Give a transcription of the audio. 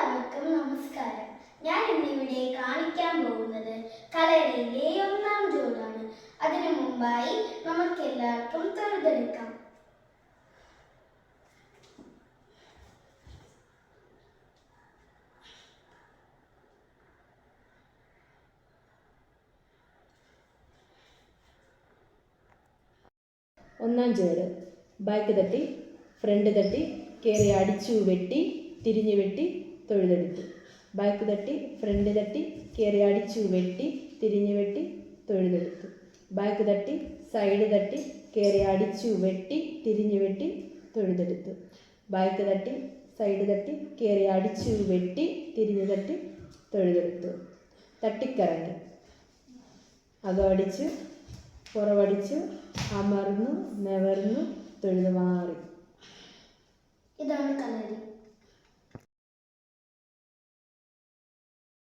എല്ലാവർക്കും നമസ്കാരം. ഞാൻ ഇന്നിവിടെ കാണിക്കാൻ പോകുന്നത് കളരിയിലെ ഒന്നാം ജോലാണ്. അതിനു മുമ്പായി നമുക്ക് എല്ലാവർക്കും തൊഴുതെടുക്കാം. ഒന്നാം ചുവട് ബാക്ക് തട്ടി ഫ്രണ്ട് തട്ടി കയറി അടിച്ചു വെട്ടി തിരിഞ്ഞു വെട്ടി തൊഴുതെടുത്തു. ബാക്ക് തട്ടി ഫ്രണ്ട് തട്ടി കയറി അടിച്ചു വെട്ടി തിരിഞ്ഞു വെട്ടി തൊഴുതെടുത്തു. ബാക്ക് തട്ടി സൈഡ് തട്ടി കയറി അടിച്ചു വെട്ടി തിരിഞ്ഞു വെട്ടി തൊഴുതെടുത്തു. ബാക്ക് തട്ടി സൈഡ് തട്ടി കയറി അടിച്ചു വെട്ടി തിരിഞ്ഞു തട്ടി തൊഴുതെടുത്തു. തട്ടിക്കറങ്ങി അകമടിച്ചു പുറവടിച്ചു അമർന്നു നിവർന്നു തൊഴുതു മാറി. ഇതാണ് കളരി.